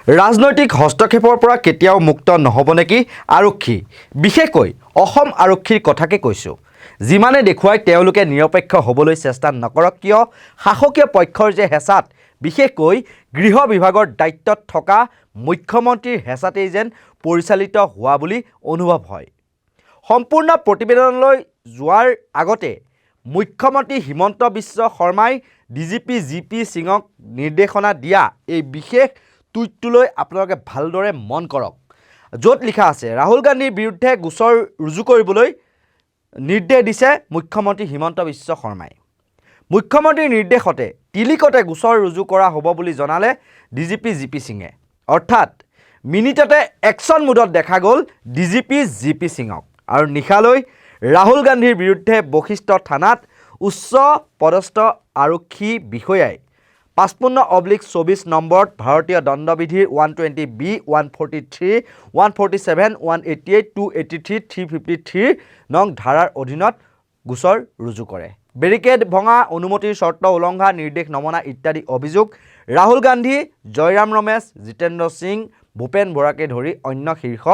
ৰাজনৈতিক হস্তক্ষেপৰ পৰা কেতিয়াও মুক্ত নহ'ব নেকি আৰক্ষী? বিশেষকৈ অসম আৰক্ষীৰ কথাকে কৈছোঁ। যিমানে দেখুৱাই তেওঁলোকে নিৰপেক্ষ হ'বলৈ চেষ্টা নকৰক কিয়, শাসকীয় পক্ষৰ যে হেঁচাত, বিশেষকৈ গৃহ বিভাগৰ দায়িত্বত থকা মুখ্যমন্ত্ৰীৰ হেঁচাতেই যেন পৰিচালিত হোৱা বুলি অনুভৱ হয়। সম্পূৰ্ণ প্ৰতিবেদনলৈ যোৱাৰ আগতে মুখ্যমন্ত্ৰী হিমন্ত বিশ্ব শৰ্মাই ডিজিপি জি.পি. সিঙক নিৰ্দেশনা দিয়া এই বিশেষ টুইটটোলৈ আপোনালোকে ভালদৰে মন কৰক, য'ত লিখা আছে ৰাহুল গান্ধীৰ বিৰুদ্ধে গোচৰ ৰুজু কৰিবলৈ নিৰ্দেশ দিছে মুখ্যমন্ত্ৰী হিমন্ত বিশ্ব শৰ্মাই। মুখ্যমন্ত্ৰীৰ নিৰ্দেশতে টিলিকতে গোচৰ ৰুজু কৰা হ'ব বুলি জনালে ডিজিপি জি.পি. সিঙে। অৰ্থাৎ মিনিটতে একশ্যন মুডত দেখা গ'ল ডিজিপি জি.পি. সিঙক। আৰু নিশালৈ ৰাহুল গান্ধীৰ বিৰুদ্ধে বশিষ্ঠ থানাত উচ্চ পদস্থ আৰক্ষী বিষয়াই 55/24 নম্বৰত ভাৰতীয় দণ্ডবিধিৰ 120B, 143, 147, 188, 283, 353 নং ধাৰাৰ অধীনত গোচৰ ৰুজু কৰে। বেৰিকেড ভঙা, অনুমতিৰ চৰ্ত উলংঘা, নিৰ্দেশ নমনা ইত্যাদি অভিযোগ ৰাহুল গান্ধী, জয়ৰাম ৰমেশ, জিতেন্দ্ৰ সিং, ভূপেন বৰাকে ধৰি অন্য শীৰ্ষ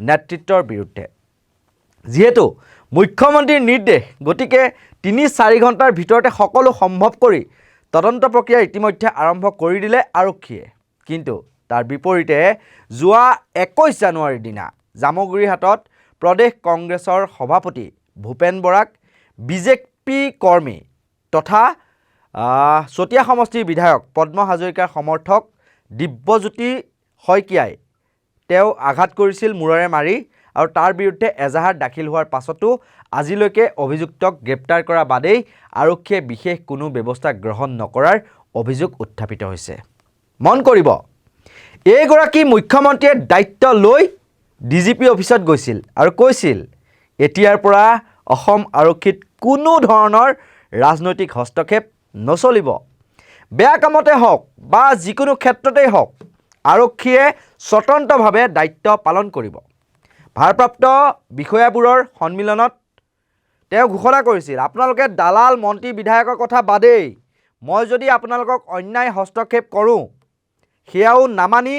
নেতৃত্বৰ বিৰুদ্ধে। যিহেতু মুখ্যমন্ত্ৰীৰ নিৰ্দেশ, গতিকে 3-4 ঘণ্টাৰ ভিতৰতে সকলো সম্ভৱ কৰি তদন্ত প্ৰক্ৰিয়া ইতিমধ্যে আৰম্ভ কৰি দিলে আৰক্ষীয়ে। কিন্তু তাৰ বিপৰীতে যোৱা 21 জানুৱাৰীৰ দিনা জামুগুৰিহাটত প্ৰদেশ কংগ্ৰেছৰ সভাপতি ভূপেন বৰাক বিজেপি কৰ্মী তথা চতিয়া সমষ্টিৰ বিধায়ক পদ্ম হাজৰিকাৰ সমৰ্থক দিব্যজ্যোতি শইকীয়াই তেওঁ আঘাত কৰিছিল মূৰেৰে মাৰি, আৰু তাৰ বিৰুদ্ধে এজাহাৰ দাখিল হোৱাৰ পাছতো আজিলৈকে অভিযুক্তক গ্ৰেপ্তাৰ কৰা বাদেই আৰক্ষীয়ে বিশেষ কোনো ব্যৱস্থা গ্ৰহণ নকৰাৰ অভিযোগ উত্থাপিত হৈছে। মন কৰিব, এইগৰাকী মুখ্যমন্ত্ৰীয়ে দায়িত্ব লৈ ডিজিপি অফিচত গৈছিল আৰু কৈছিল এতিয়াৰ পৰা অসম আৰক্ষীত কোনো ধৰণৰ ৰাজনৈতিক হস্তক্ষেপ নচলিব। বেয়া কামতে হওক বা যিকোনো ক্ষেত্ৰতেই হওক আৰক্ষীয়ে স্বতন্ত্ৰভাৱে দায়িত্ব পালন কৰিব। ভাৰপ্ৰাপ্ত বিষয়াবোৰৰ সন্মিলনত তেওঁ ঘোষণা কৰিছিল, আপোনালোকে দালাল, মন্ত্ৰী, বিধায়কৰ কথা বাদেই, মই যদি আপোনালোকক অন্যায় হস্তক্ষেপ কৰোঁ সেয়াও নামানি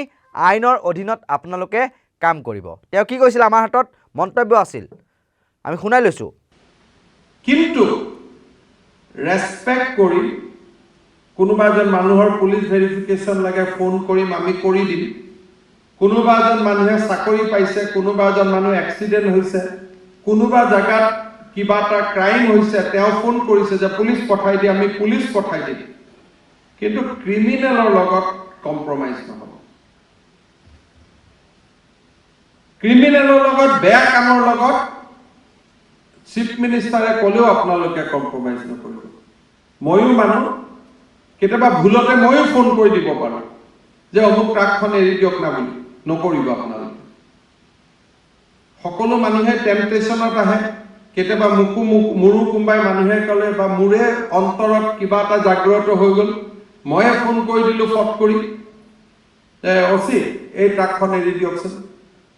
আইনৰ অধীনত আপোনালোকে কাম কৰিব। তেওঁ কি কৈছিল, আমাৰ হাতত মন্তব্য আছিল, আমি শুনাই লৈছোঁ। কিন্তু ৰেছপেক্ট কৰি কোনোবা এজন মানুহৰ পুলিচ ভেৰিফিকেশ্যন লাগে, ফোন কৰিম, আমি কৰি দিম। কোনোবা এজন মানুহে চাকৰি পাইছে, কোনোবা এজন মানুহ এক্সিডেণ্ট হৈছে, কোনোবা জেগাত কিবা এটা ক্ৰাইম হৈছে, তেওঁ ফোন কৰিছে যে পুলিচ পঠাই দিয়ে, আমি পুলিচ পঠাই দিম। কিন্তু ক্ৰিমিনেলৰ লগত কম্প্ৰমাইজ নহ'ব। ক্ৰিমিনেলৰ লগত, বেয়া কামৰ লগত চিফ মিনিষ্টাৰে ক'লেও আপোনালোকে কম্প্ৰমাইজ নকৰিব। ময়ো মানুহ, কেতিয়াবা ভুলতে ময়ো ফোন কৰি দিব পাৰোঁ যে অমুক ট্ৰাকখন এৰি দিয়ক না বুলি, নকৰিব আপোনালোকে। সকলো মানুহে টেম্পটেশ্যনত আহে। কেতিয়াবা মোৰো কোনোবাই মানুহে ক'লে বা মোৰে অন্তৰত কিবা এটা জাগ্ৰত হৈ গ'ল, ময়ে ফোন কৰি দিলোঁ ফট কৰি, অচি এই ট্ৰাকখন এৰি দিয়কচোন।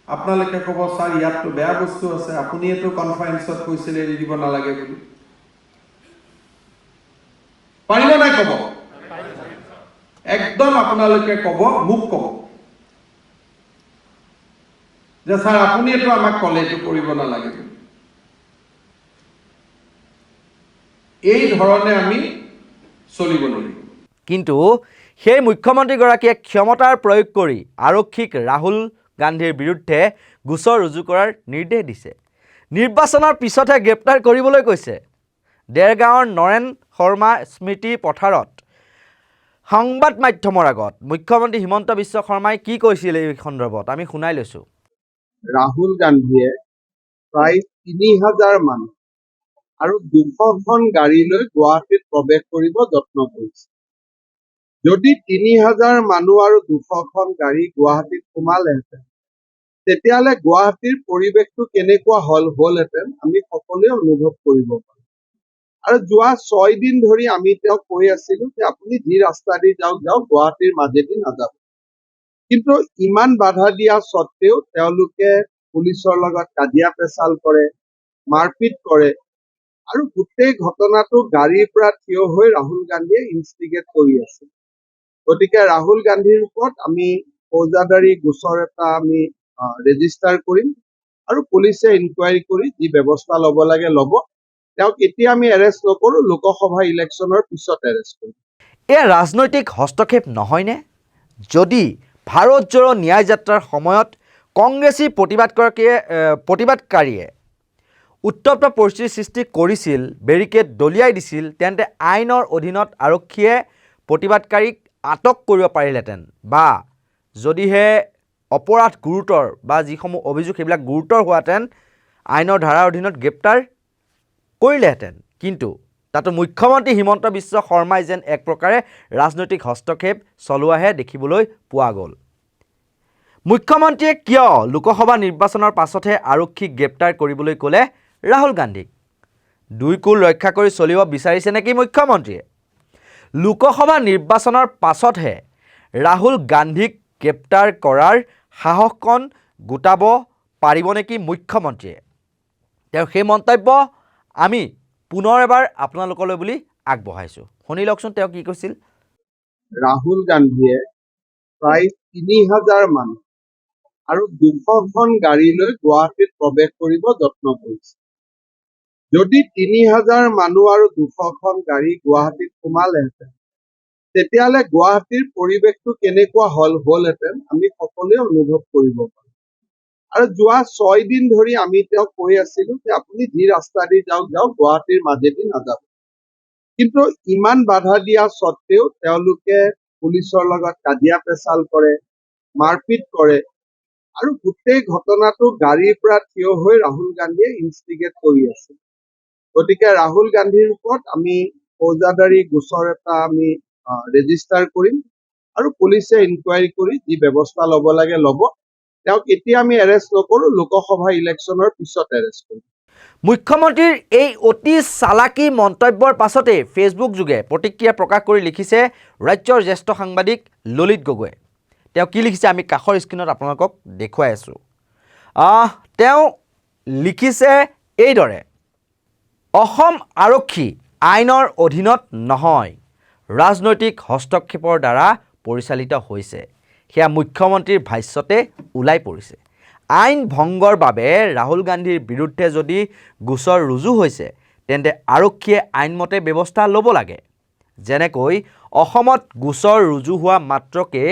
আপোনালোকে ক'ব, ছাৰ ইয়াততো বেয়া বস্তু আছে, আপুনিয়েতো কনফাৰেন্সত কৈছিলে এৰি দিব নালাগে বুলি। পাৰিব নাই ক'ব? একদম আপোনালোকে ক'ব, মোক ক'ব যে ছাৰ আপুনিয়েতো আমাক ক'লে এইটো কৰিব নালাগে বুলি। এই ধৰণে আমি চলিব লাগিব। কিন্তু সেই মুখ্যমন্ত্ৰীগৰাকীয়ে ক্ষমতাৰ প্ৰয়োগ কৰি আৰক্ষীক ৰাহুল গান্ধীৰ বিৰুদ্ধে গোচৰ ৰুজু কৰাৰ নিৰ্দেশ দিছে। নিৰ্বাচনৰ পিছতহে গ্ৰেপ্তাৰ কৰিবলৈ কৈছে। দেৰগাঁৱৰ নৰেন শৰ্মা স্মৃতি পথাৰত সংবাদ মাধ্যমৰ আগত মুখ্যমন্ত্ৰী হিমন্ত বিশ্ব শৰ্মাই কি কৈছিল এই সন্দৰ্ভত আমি শুনাই লৈছোঁ। ৰাহুল গান্ধীয়ে প্ৰায় 3000 মানুহ আৰু 200খন গাড়ী লৈ গুৱাহাটীত প্ৰৱেশ কৰিব যত্ন কৰিছে। যদি 3000 মানুহ আৰু 200খন গাড়ী গুৱাহাটীত সোমালেহেঁতেন, তেতিয়াহ'লে গুৱাহাটীৰ পৰিৱেশটো কেনেকুৱা হ'লহেঁতেন আমি সকলোৱে অনুভৱ কৰিব পাৰোঁ। আৰু যোৱা 6 দিন ধৰি আমি তেওঁক কৈ আছিলো যে আপুনি যি ৰাস্তা দি যাওক, গুৱাহাটীৰ মাজেদি নাযাব। কিন্তু ইমান বাধা দিয়া স্বত্তেও তেওঁলোকে পুলিচৰ লগত কাজিয়া পেচাল কৰে, মাৰপিট কৰে, আৰু গোটেই ঘটনাটো গাড়ীৰ পৰা থিয় হৈ ৰাহুল গান্ধীয়ে ইনষ্টিগেট কৰি আছে। গতিকে ৰাহুল গান্ধীৰ ওপৰত আমি ফৌজদাৰী গোচৰ এটা আমি ৰেজিষ্টাৰ কৰিম আৰু পুলিচে ইনকুৱাৰী কৰি যি ব্যৱস্থা ল'ব লাগে ল'ব। তেওঁক এতিয়া আমি এৰেষ্ট নকৰোঁ, লোকসভা ইলেকশ্যনৰ পিছত এৰেষ্ট কৰিম। এয়া ৰাজনৈতিক হস্তক্ষেপ নহয়নে? যদি ভাৰত জোড়ো ন্যায় যাত্ৰাৰ সময়ত কংগ্ৰেছী প্ৰতিবাদকাৰীয়ে উত্তপ্ত পৰিস্থিতিৰ সৃষ্টি কৰিছিল, বেৰিকেড দলিয়াই দিছিল, তেন্তে আইনৰ অধীনত আৰক্ষীয়ে প্ৰতিবাদকাৰীক আটক কৰিব পাৰিলেহেঁতেন, বা যদিহে অপৰাধ গুৰুতৰ বা যিসমূহ অভিযোগ সেইবিলাক গুৰুতৰ হোৱাহেঁতেন আইনৰ ধাৰাৰ অধীনত গ্ৰেপ্তাৰ কৰিলেহেঁতেন। কিন্তু তাতো মুখ্যমন্ত্ৰী হিমন্ত বিশ্ব শৰ্মাই যেন এক প্ৰকাৰে ৰাজনৈতিক হস্তক্ষেপ চলোৱাহে দেখিবলৈ পোৱা গ'ল। মুখ্যমন্ত্ৰীয়ে কিয় লোকসভা নিৰ্বাচনৰ পাছতহে আৰক্ষীক গ্ৰেপ্তাৰ কৰিবলৈ ক'লে ৰাহুল গান্ধীক? দুই কুল ৰক্ষা কৰি চলিব বিচাৰিছে নেকি মুখ্যমন্ত্ৰীয়ে? লোকসভা নিৰ্বাচনৰ পাছতহে ৰাহুল গান্ধীক গ্ৰেপ্তাৰ কৰাৰ সাহসকণ গোটাব পাৰিব নেকি মুখ্যমন্ত্ৰীয়ে? তেওঁৰ সেই মন্তব্য আমি পুনৰ এবাৰ আপোনালোকলৈ বুলি আগবঢ়াইছোঁ। শুনি লওকচোন তেওঁ কি কৈছিল। ৰাহুল গান্ধীয়ে প্ৰায় ৩,০০০ মানুহ আৰু ২০০খন গাড়ী লৈ গুৱাহাটীত প্ৰৱেশ কৰিব যত্ন কৰিছে। যদি ৩,০০০ মানুহ আৰু ২০০খন গাড়ী গুৱাহাটীত সোমালেহেঁতেন, তেতিয়াহ'লে গুৱাহাটীৰ পৰিৱেশটো কেনেকুৱা হ'লহেঁতেন আমি সকলোৱে অনুভৱ কৰিব পাৰোঁ। আৰু যোৱা ৬ দিন ধৰি আমি তেওঁক কৈ আছিলোঁ যে আপুনি যি ৰাস্তা দি যাওক, গুৱাহাটীৰ মাজেদি নাযাব। কিন্তু ইমান বাধা দিয়া স্বত্তেও তেওঁলোকে পুলিচৰ লগত কাজিয়া পেচাল কৰে, মাৰপিট কৰে, আৰু গোটেই ঘটনাটো গাড়ীৰ পৰা থিয় হৈ ৰাহুল গান্ধীয়ে ইনষ্টিগেট কৰি আছে। গতিকে ৰাহুল গান্ধীৰ ওপৰত আমি ফৌজদাৰী গোচৰ এটা আমি ৰেজিষ্টাৰ কৰিম আৰু পুলিচে ইনকুৱাৰী কৰি যি ব্যৱস্থা ল'ব লাগে ল'ব। তেওঁক এতিয়া আমি এৰেষ্ট নকৰোঁ, লোকসভা ইলেকশ্যনৰ পিছত এৰেষ্ট কৰিম। মুখ্যমন্ত্ৰীৰ এই অতি চালাকি মন্তব্যৰ পাছতে ফেচবুক যোগে প্ৰতিক্ৰিয়া প্ৰকাশ কৰি লিখিছে ৰাজ্যৰ জ্যেষ্ঠ সাংবাদিক ললিত গগৈয়ে। তেওঁ কি লিখিছে আমি কাষৰ স্ক্ৰীণত আপোনালোকক দেখুৱাই আছোঁ। তেওঁ লিখিছে এইদৰে, অসম আৰক্ষী আইনৰ অধীনত নহয়, ৰাজনৈতিক হস্তক্ষেপৰ দ্বাৰা পৰিচালিত হৈছে। সেয়া মুখ্যমন্ত্ৰীৰ ভাষ্যতে ওলাই পৰিছে। আইন ভংগৰ বাবে ৰাহুল গান্ধীৰ বিৰুদ্ধে যদি গোচৰ ৰুজু হৈছে, তেন্তে আৰক্ষীয়ে আইনমতে ব্যৱস্থা ল'ব লাগে। যেনেকৈ অসমত গোচৰ ৰুজু হোৱা মাত্ৰকে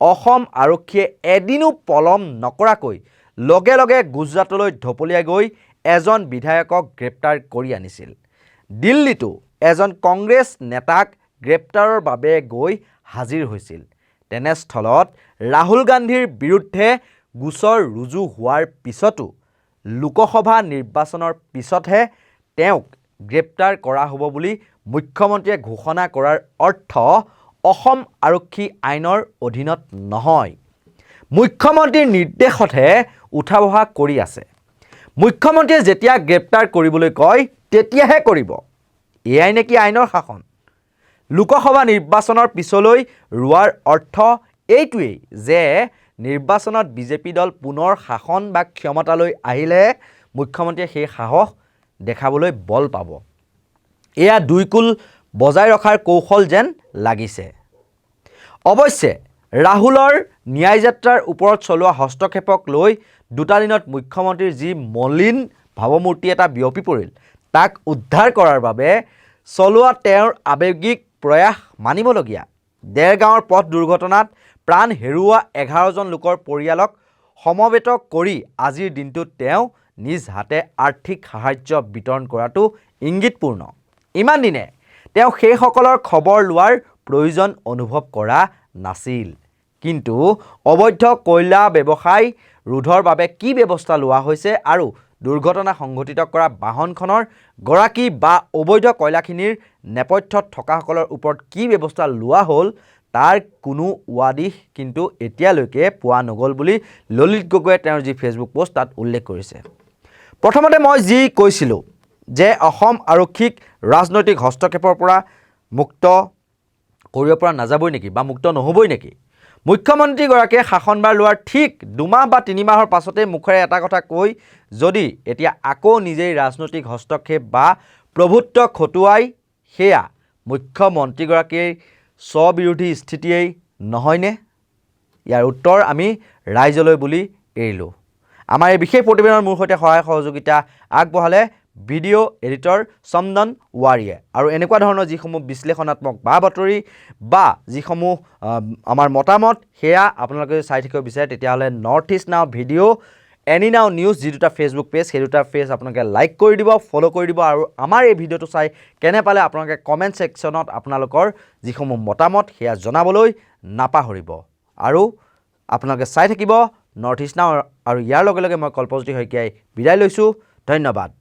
অসম আৰক্ষীয়ে এদিনো পলম নকৰাকৈ লগে লগে গুজৰাটলৈ ঢপলিয়াই গৈ এজন বিধায়কক গ্ৰেপ্তাৰ কৰি আনিছিল। দিল্লীতো এজন কংগ্ৰেছ নেতাক গ্ৰেপ্তাৰৰ বাবে গৈ হাজিৰ হৈছিল। তেনেস্থলত ৰাহুল গান্ধীৰ বিৰুদ্ধে গোচৰ ৰুজু হোৱাৰ পিছতো লোকসভা নিৰ্বাচনৰ পিছতহে তেওঁক গ্ৰেপ্তাৰ কৰা হ'ব বুলি মুখ্যমন্ত্ৰীয়ে ঘোষণা কৰাৰ অৰ্থ অসম আৰক্ষী আইনৰ অধীনত নহয়, মুখ্যমন্ত্ৰীৰ নিৰ্দেশতহে উঠা বহা কৰি আছে। মুখ্যমন্ত্ৰীয়ে যেতিয়া গ্ৰেপ্তাৰ কৰিবলৈ কয় তেতিয়াহে কৰিব। এয়াই নেকি আইনৰ শাসন? লোকসভা নিৰ্বাচনৰ পিছলৈ ৰোৱাৰ অৰ্থ এইটোৱেই যে নিৰ্বাচনত বিজেপি দল পুনৰ শাসন বা ক্ষমতালৈ আহিলেহে মুখ্যমন্ত্ৰীয়ে সেই সাহস দেখাবলৈ বল পাব। এয়া দুই কুল বজাই ৰখাৰ কৌশল যেন লাগিছে। অৱশ্যে ৰাহুলৰ ন্যায় যাত্ৰাৰ ওপৰত চলোৱা হস্তক্ষেপক লৈ দুটা দিনত মুখ্যমন্ত্ৰীৰ যি মলিন ভাৱমূৰ্তি এটা বিয়পি পৰিল, তাক উদ্ধাৰ কৰাৰ বাবে চলোৱা তেওঁৰ আৱেগিক প্ৰয়াস মানিবলগীয়া। দেৰগাঁৱৰ পথ দুৰ্ঘটনাত প্ৰাণ হেৰুওৱা 11জন লোকৰ পৰিয়ালক সমবেত কৰি আজিৰ দিনটোত তেওঁ নিজ হাতে আৰ্থিক সাহায্য বিতৰণ কৰাটো ইংগিতপূৰ্ণ। ইমান দিনে তেওঁ সেইসকলৰ খবৰ লোৱাৰ প্ৰয়োজন অনুভৱ কৰা নাছিল। কিন্তু অবৈধ কয়লা ব্যৱসায় ৰোধৰ বাবে কি ব্যৱস্থা লোৱা হৈছে আৰু দুৰ্ঘটনা সংঘটিত কৰা বাহনখনৰ গৰাকী বা অবৈধ কয়লাখিনিৰ নেপথ্যত থকাসকলৰ ওপৰত কি ব্যৱস্থা লোৱা হ'ল, তাৰ কোনো উৱাদিহ কিন্তু এতিয়ালৈকে পোৱা নগ'ল বুলি ললিত গগৈয়ে তেওঁৰ যি ফেচবুক পোষ্ট তাত উল্লেখ কৰিছে। প্ৰথমতে মই যি কৈছিলোঁ যে অসম আৰক্ষীক ৰাজনৈতিক হস্তক্ষেপৰ পৰা মুক্ত কৰিব পৰা নাযাবই নেকি বা মুক্ত নহ'বই নেকি? মুখ্যমন্ত্ৰীগৰাকীয়ে শাসনভাৰ লোৱাৰ ঠিক 2 মাহ বা 3 মাহৰ পাছতে মুখেৰে এটা কথা কৈ যদি এতিয়া আকৌ নিজেই ৰাজনৈতিক হস্তক্ষেপ বা প্ৰভুত্ব খটুৱাই, সেয়া মুখ্যমন্ত্ৰীগৰাকীৰ স্ববিৰোধী স্থিতিয়েই নহয়নে? ইয়াৰ উত্তৰ আমি ৰাইজলৈ বুলি এৰিলোঁ। আমাৰ এই বিশেষ প্ৰতিবেদনৰ মোৰ সৈতে সহায় সহযোগিতা আগবঢ়ালে ভিডিঅ' এডিটৰ চন্দন ৱাৰিয়ে। আৰু এনেকুৱা ধৰণৰ যিসমূহ বিশ্লেষণাত্মক বা বাতৰি বা যিসমূহ আমাৰ মতামত সেয়া আপোনালোকে চাই থাকিব বিচাৰে তেতিয়াহ'লে নৰ্থ ইষ্ট নাও ভিডিঅ' এনি নাও নিউজ যি দুটা ফেচবুক পেজ সেই দুটা পেজ আপোনালোকে লাইক কৰি দিব, ফ'ল' কৰি দিব। আৰু আমাৰ এই ভিডিঅ'টো চাই কেনে পালে আপোনালোকে কমেণ্ট ছেকশ্যনত আপোনালোকৰ যিসমূহ মতামত সেয়া জনাবলৈ নাপাহৰিব। আৰু আপোনালোকে চাই থাকিব নৰ্থ ইষ্ট নাও। আৰু ইয়াৰ লগে লগে মই কল্পজ্যোতি শইকীয়াই বিদায় লৈছোঁ। ধন্যবাদ।